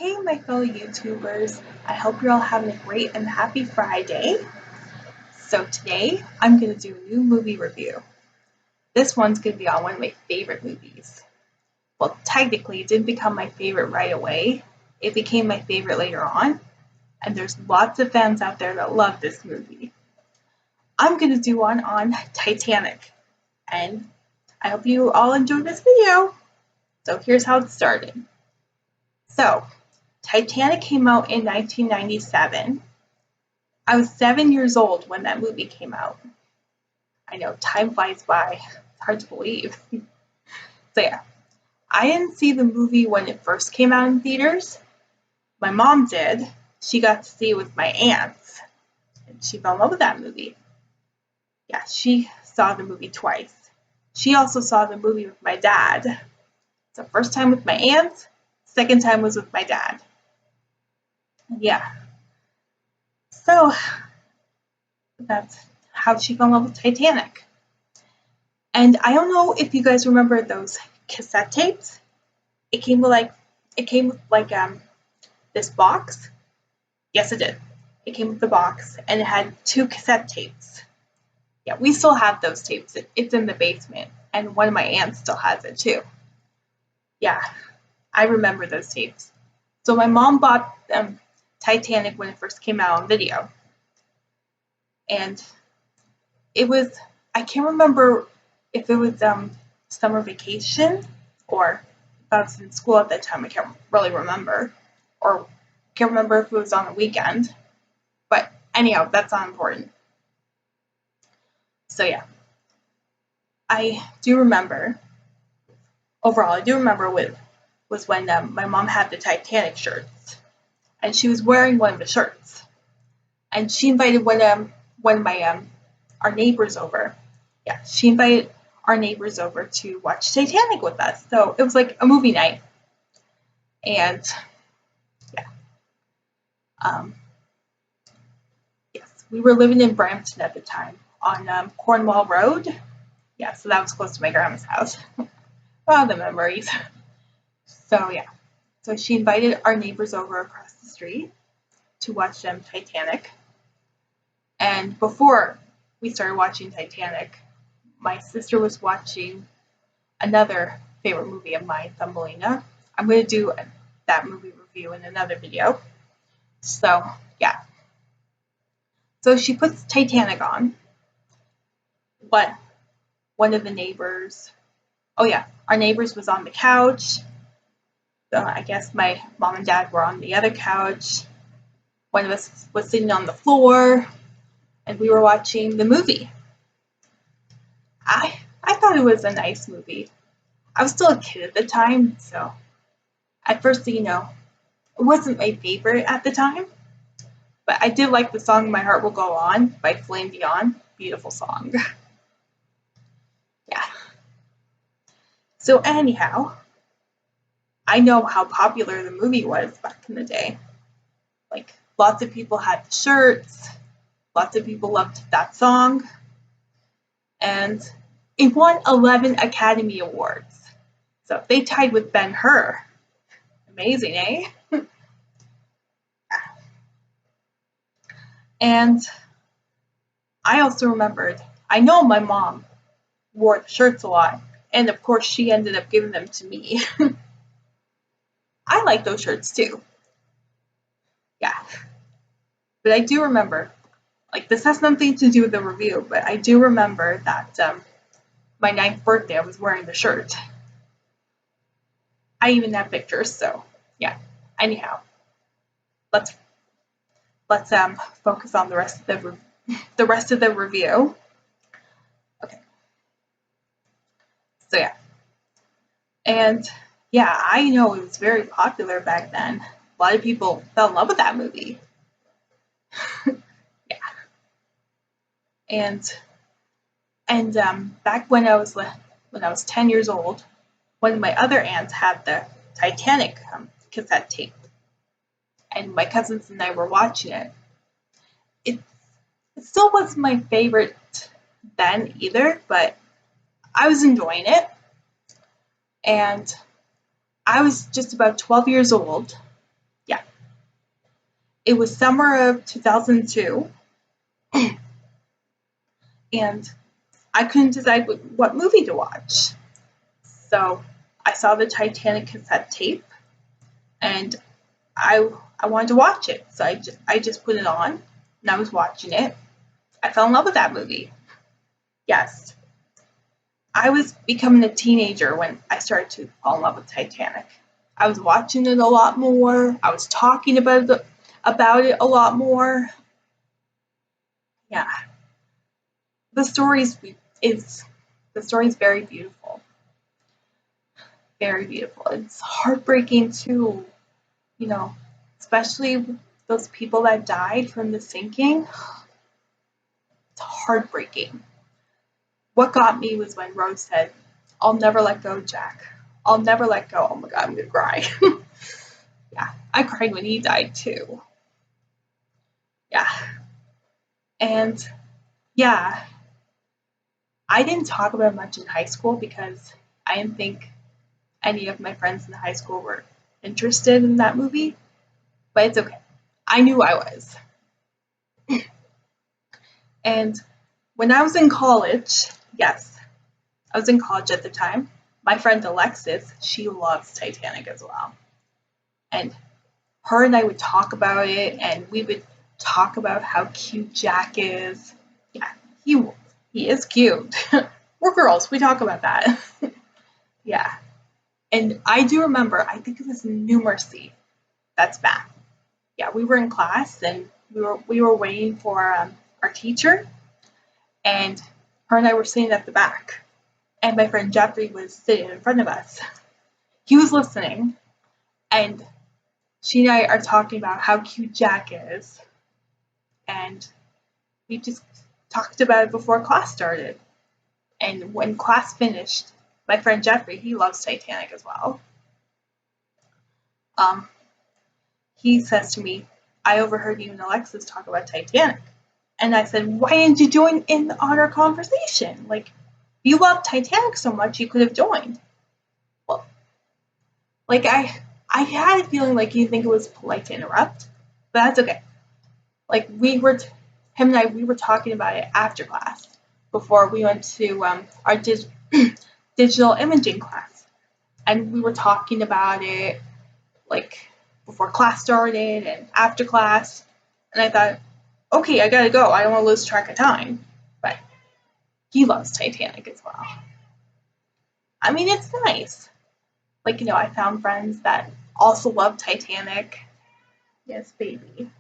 Hey, my fellow YouTubers. I hope you're all having a great and happy Friday. So, today I'm going to do a new movie review. This one's going to be on one of my favorite movies. Well, technically, it didn't become my favorite right away, it became my favorite later on, and there's lots of fans out there that love this movie. I'm going to do one on Titanic, and I hope you all enjoy this video. So, here's how it started. So, Titanic came out in 1997. I was 7 years old when that movie came out. I know, time flies by. It's hard to believe. So yeah, I didn't see the movie when it first came out in theaters. My mom did. She got to see it with my aunts, and she fell in love with that movie. Yeah, she saw the movie twice. She also saw the movie with my dad. So first time with my aunts, second time was with my dad. Yeah. So that's how she fell in love with Titanic. And I don't know if you guys remember those cassette tapes. It came with this box. Yes, it did. It came with the box, and it had two cassette tapes. Yeah, we still have those tapes. It's in the basement, and one of my aunts still has it too. Yeah, I remember those tapes. So my mom bought Titanic when it first came out on video, and it was, I can't remember if it was summer vacation or if I was in school at that time. I can't really remember, or can't remember if it was on a weekend. But anyhow, that's not important. So yeah, I do remember. Overall, I do remember was when my mom had the Titanic shirts, and she was wearing one of the shirts, and she invited one of my our neighbors over. Yeah, she invited our neighbors over to watch Titanic with us. So it was like a movie night. And yeah, um, yes, we were living in Brampton at the time on Cornwall Road. Yeah, so that was close to my grandma's house. Oh, the memories. So yeah, so she invited our neighbors over across the street to watch Titanic. And before we started watching Titanic, my sister was watching another favorite movie of mine, Thumbelina. I'm going to do that movie review in another video. So, yeah. So she puts Titanic on. But one of the neighbors, oh yeah, our neighbors was on the couch. I guess my mom and dad were on the other couch. One of us was sitting on the floor, and we were watching the movie. I thought it was a nice movie. I was still a kid at the time, so at first, it wasn't my favorite at the time, but I did like the song My Heart Will Go On by Flame Dion. Beautiful song. Yeah. So anyhow, I know how popular the movie was back in the day. Like, lots of people had the shirts, lots of people loved that song, and it won 11 Academy Awards. So they tied with Ben-Hur. Amazing, eh? And I also remembered, I know my mom wore the shirts a lot, and of course she ended up giving them to me. I like those shirts too. Yeah. But I do remember, like, this has nothing to do with the review, but I do remember that my 9th birthday I was wearing the shirt. I even have pictures, so yeah. Anyhow, let's focus on the rest of the review. Okay. So yeah. And yeah, I know it was very popular back then. A lot of people fell in love with that movie. Yeah. And back when I was 10 years old, one of my other aunts had the Titanic cassette tape, and my cousins and I were watching it. It still wasn't my favorite then either, but I was enjoying it. And I was just about 12 years old, It was summer of 2002, and I couldn't decide what movie to watch. So I saw the Titanic cassette tape, and I wanted to watch it. So I just put it on, and I was watching it. I fell in love with that movie. Yes, I was becoming a teenager when I started to fall in love with Titanic. I was watching it a lot more. I was talking about it a lot more. Yeah, the story's is the story's very beautiful, very beautiful. It's heartbreaking too, you know, especially those people that died from the sinking. It's heartbreaking. What got me was when Rose said, "I'll never let go, Jack. I'll never let go." Oh my god, I'm gonna cry. Yeah, I cried when he died too. Yeah, and yeah, I didn't talk about it much in high school because I didn't think any of my friends in high school were interested in that movie, but it's okay. I knew I was. And when I was in college, yes, I was in college at the time. My friend Alexis, she loves Titanic as well. And her and I would talk about it, and we would talk about how cute Jack is. Yeah, he he is cute. We're girls, we talk about that. Yeah. And I do remember, I think it was numeracy. That's math. Yeah, we were in class and we were waiting for our teacher, and her and I were sitting at the back, and my friend Jeffrey was sitting in front of us. He was listening, and she and I are talking about how cute Jack is, and we just talked about it before class started. And when class finished, my friend Jeffrey, he loves Titanic as well. Um, he says to me, "I overheard you and Alexis talk about Titanic." And I said, "Why didn't you join in on our conversation? Like, if you love Titanic so much, you could have joined." Well, like I had a feeling like you think it was polite to interrupt, but that's okay. Like him and I, we were talking about it after class before we went to our digital imaging class, and we were talking about it like before class started and after class, and I thought, okay, I gotta go. I don't want to lose track of time, but he loves Titanic as well. I mean, it's nice. Like, I found friends that also love Titanic. Yes, baby.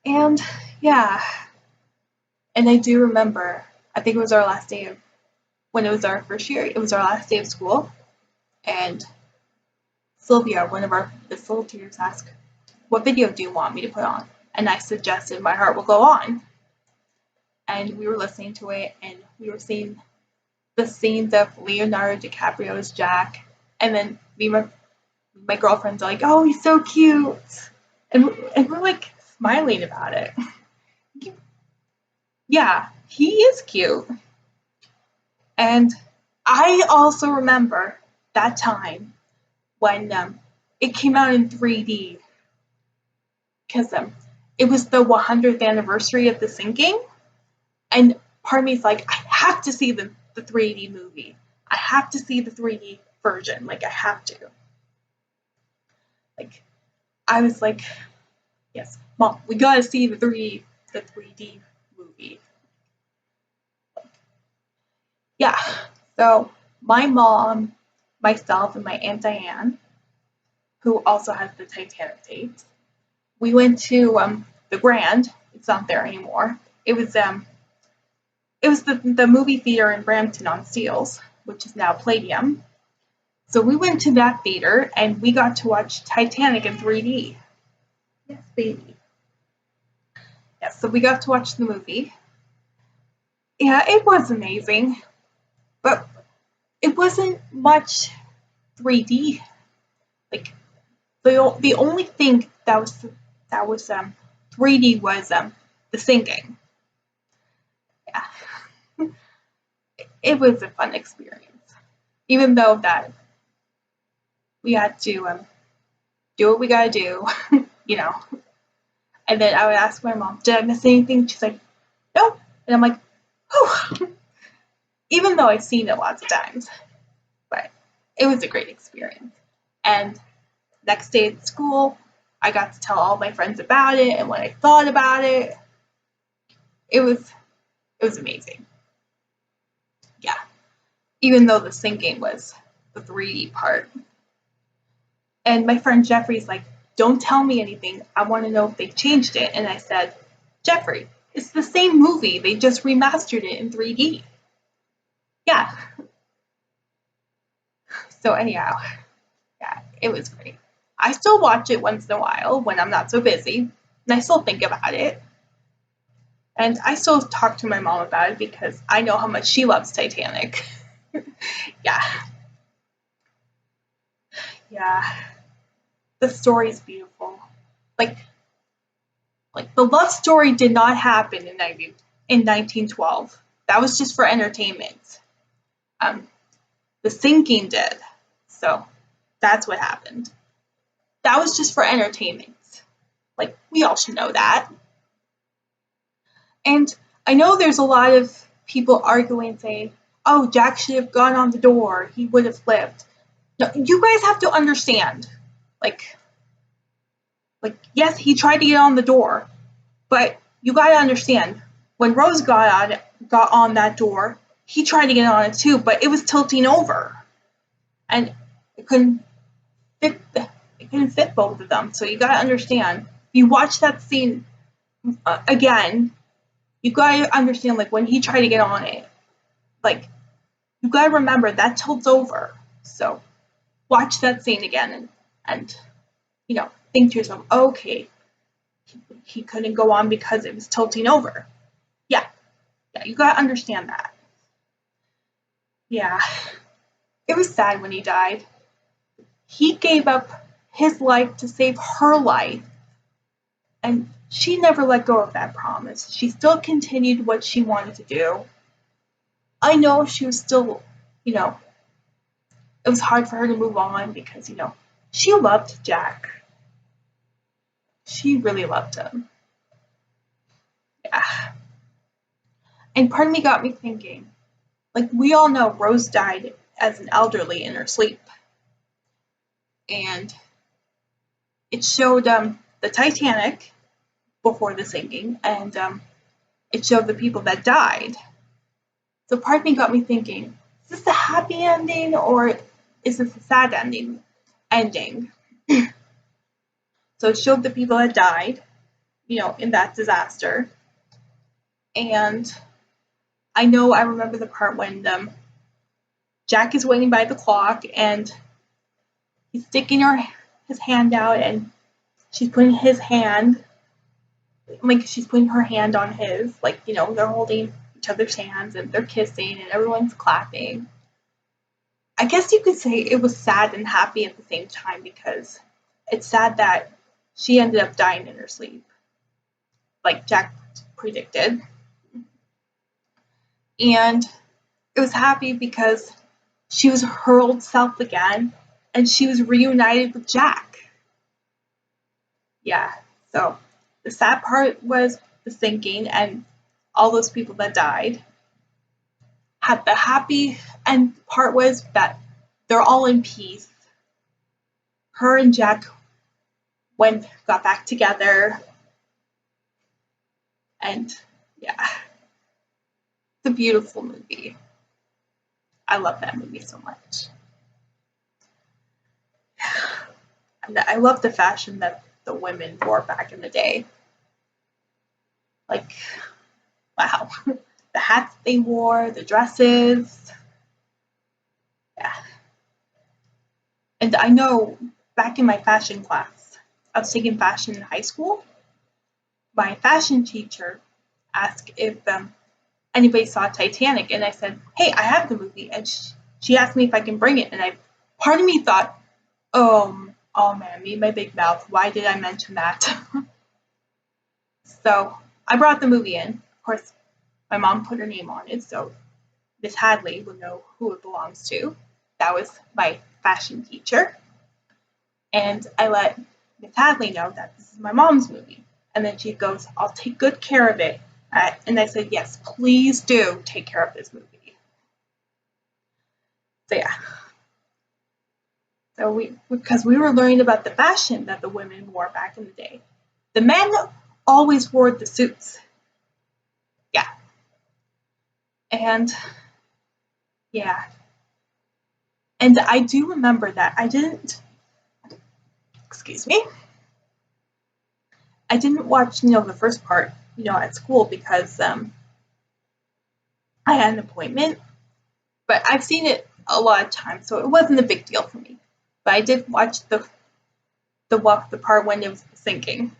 And yeah, and I do remember, I think it was our last day of, when it was our first year, it was our last day of school. And Sylvia, one of our facilitators, asked, "What video do you want me to put on?" And I suggested My Heart Will Go On. And we were listening to it, and we were seeing the scenes of Leonardo DiCaprio's Jack. And then my girlfriends are like, "Oh, he's so cute." And we're like smiling about it. Yeah, he is cute. And I also remember that time when it came out in 3D because it was the 100th anniversary of the sinking. And part of me is like, I have to see the 3D movie. I have to see the 3D version. Like, I have to. Like, I was like, yes, Mom, we gotta see the 3D movie. Yeah. So my mom, myself, and my Aunt Diane, who also has the Titanic tapes, we went to the Grand. It's not there anymore. It was the movie theater in Brampton on Steeles, which is now Palladium. So we went to that theater and we got to watch Titanic in 3D. Yes, baby. Yes, so we got to watch the movie. Yeah, it was amazing, but it wasn't much 3D. Like the only thing that was 3D was the singing. Yeah, it was a fun experience, even though that we had to do what we gotta do, you know. And then I would ask my mom, did I miss anything? She's like, nope. And I'm like, whew. Even though I've seen it lots of times, but it was a great experience. And next day at school, I got to tell all my friends about it and what I thought about it. It was amazing. Yeah. Even though the sinking was the 3D part. And my friend Jeffrey's like, don't tell me anything. I want to know if they changed it. And I said, Jeffrey, it's the same movie. They just remastered it in 3D. Yeah. So anyhow, yeah, it was great. I still watch it once in a while when I'm not so busy. And I still think about it. And I still talk to my mom about it because I know how much she loves Titanic. Yeah. Yeah. The story's beautiful. Like the love story did not happen in 1912. That was just for entertainment. Um, the sinking did. So that's what happened. That was just for entertainment. Like, we all should know that. And I know there's a lot of people arguing saying, oh, Jack should have gone on the door. He would have lived. No, you guys have to understand. Like yes, he tried to get on the door, but you got to understand, when Rose got on that door, he tried to get on it too, but it was tilting over. And it couldn't fit both of them. So you got to understand, if you watch that scene again, you got to understand, like, when he tried to get on it, like, you got to remember that tilts over. So watch that scene again and think to yourself, okay, he couldn't go on because it was tilting over. Yeah, you got to understand that. Yeah, it was sad when he died. He gave up his life to save her life. And she never let go of that promise. She still continued what she wanted to do. I know she was still, it was hard for her to move on because, she loved Jack. She really loved him. Yeah. And part of me got me thinking, like, we all know Rose died as an elderly in her sleep. And it showed the Titanic before the sinking, and it showed the people that died. So part of me got me thinking, is this a happy ending or is this a sad ending? So it showed the people that died, in that disaster. And I remember the part when Jack is waiting by the clock and he's sticking his hand out and she's putting his hand, like she's putting her hand on his, like, they're holding each other's hands and they're kissing and everyone's clapping. I guess you could say it was sad and happy at the same time because it's sad that she ended up dying in her sleep, like Jack predicted. And it was happy because she was her old self again and she was reunited with Jack. Yeah, so the sad part was the sinking and all those people that died. The happy end part was that they're all in peace. Her and Jack got back together. And yeah, it's a beautiful movie. I love that movie so much. And I love the fashion that the women wore back in the day. Like, wow. The hats they wore, the dresses. Yeah. And I know back in my fashion class, I was taking fashion in high school. My fashion teacher asked if anybody saw Titanic, and I said, hey, I have the movie. And she asked me if I can bring it. And part of me thought, oh man, me and my big mouth, why did I mention that? So I brought the movie in. Of course, my mom put her name on it, so Miss Hadley would know who it belongs to. That was my fashion teacher. And I let Miss Hadley know that this is my mom's movie. And then she goes, I'll take good care of it. And I said, yes, please do take care of this movie. So yeah. So because we were learning about the fashion that the women wore back in the day. The men always wore the suits. Yeah. And yeah. And I do remember that excuse me, I didn't watch, the first part, at school because I had an appointment, but I've seen it a lot of times, so it wasn't a big deal for me. But I did watch the part when it was sinking.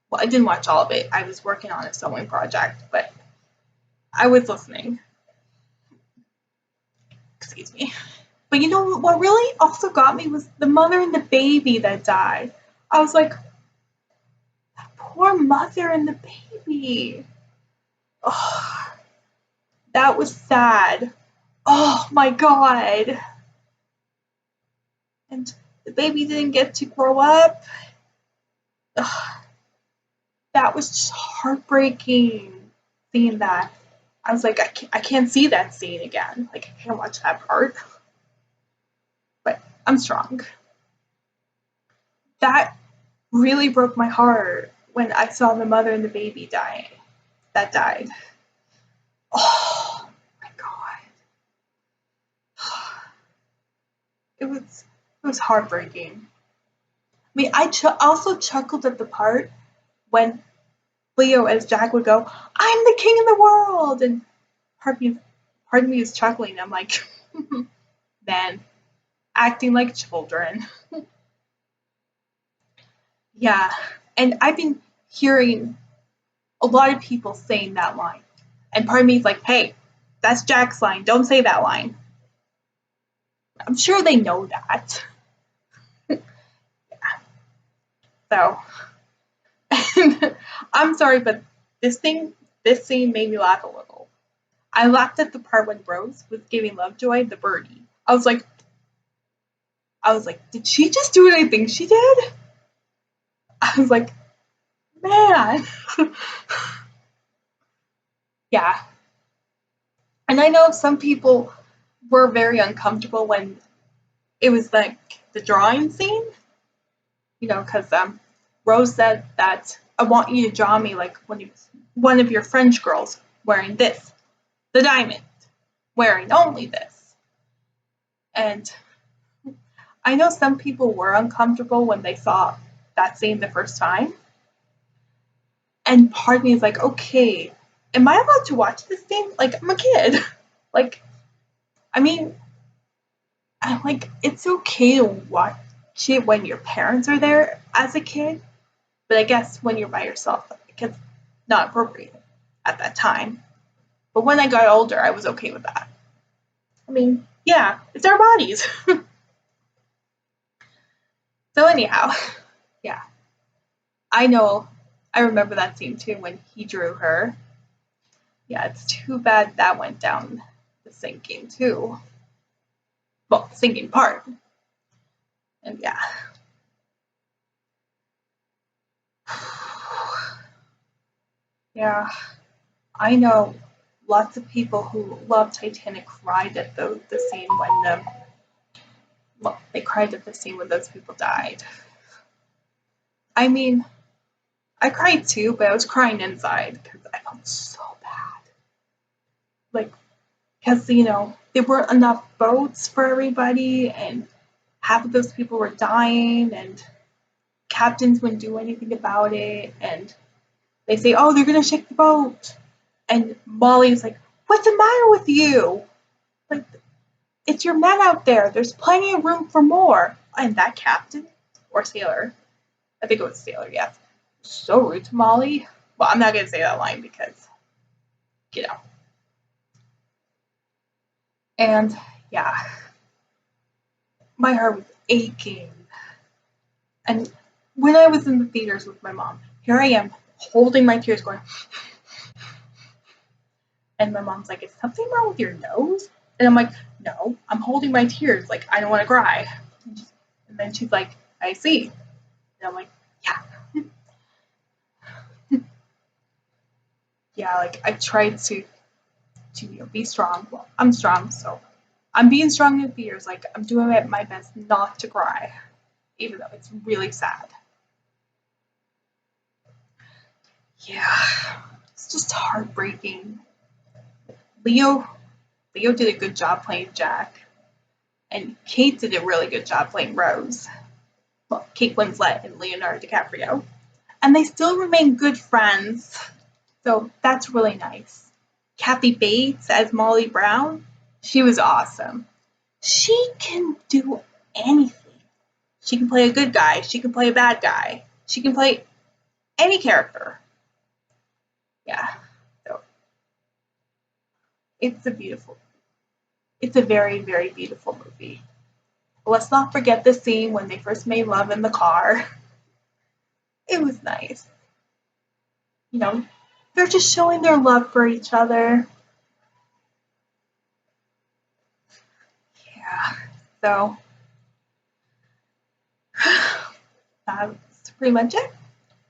Well, I didn't watch all of it. I was working on a sewing project, but I was listening. Excuse me. But what really also got me was the mother and the baby that died. I was like, poor mother and the baby. Oh, that was sad. Oh my god. And the baby didn't get to grow up. Ugh, that was just heartbreaking seeing that. I was like, I can't see that scene again. Like, I can't watch that part. But I'm strong. That really broke my heart when I saw the mother and the baby dying. That died. Oh my god. It was heartbreaking. I mean, I also chuckled at the part when Leo as Jack would go, I'm the king of the world! And part of me is chuckling. I'm like, man, acting like children. Yeah, and I've been hearing a lot of people saying that line. And part of me is like, hey, that's Jack's line. Don't say that line. I'm sure they know that. So, I'm sorry, but this scene made me laugh a little. I laughed at the part when Rose was giving Lovejoy the birdie. I was like, did she just do what I think she did? I was like, man. Yeah. And I know some people were very uncomfortable when it was like the drawing scene, because Rose said that I want you to draw me like one of your French girls wearing this, the diamond, wearing only this. And I know some people were uncomfortable when they saw that scene the first time. And part of me is like, okay, am I allowed to watch this scene? Like, I'm a kid. Like, I mean, it's okay to watch it when your parents are there as a kid, but I guess when you're by yourself, it's not appropriate at that time. But when I got older, I was okay with that. I mean, yeah, it's our bodies. So anyhow, yeah. I remember that scene too when he drew her. Yeah, it's too bad that went down the sinking too. Well, the sinking part. And yeah. Yeah, I know lots of people who love Titanic cried at the scene when they cried at the scene when those people died. I mean, I cried too, but I was crying inside because I felt so bad. Like, because there weren't enough boats for everybody, and half of those people were dying, and captains wouldn't do anything about it, and they say, oh, they're gonna shake the boat, and Molly's like, what's the matter with you? Like, it's your men out there. There's plenty of room for more. And that captain or sailor, I think it was sailor, yes, so rude to Molly. Well, I'm not gonna say that line because, you know. And yeah, my heart was aching. And when I was in the theaters with my mom, here I am holding my tears, going, and my mom's like, is something wrong with your nose? And I'm like, no, I'm holding my tears. Like, I don't want to cry. And then she's like, I see. And I'm like, yeah, like I tried to be strong. Well, I'm strong, so I'm being strong in fears. Like I'm doing my best not to cry, even though it's really sad. Yeah, it's just heartbreaking. Leo Leo did a good job playing Jack, and Kate did a really good job playing Rose. Well, Kate Winslet and Leonardo DiCaprio, and they still remain good friends. So that's really nice. Kathy Bates as Molly Brown, she was awesome. She can do anything. She can play a good guy. She can play a bad guy. She can play any character. Yeah. So it's a beautiful, it's a very, very beautiful movie. Let's not forget the scene when they first made love in the car. It was nice. You know, they're just showing their love for each other. Yeah. So that's pretty much it.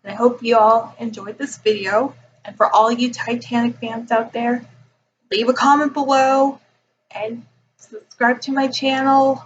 And I hope you all enjoyed this video. And for all you Titanic fans out there, leave a comment below and subscribe to my channel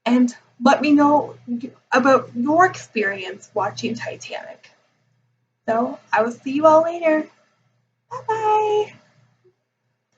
and let me know about your experience watching Titanic. So I will see you all later. Bye bye.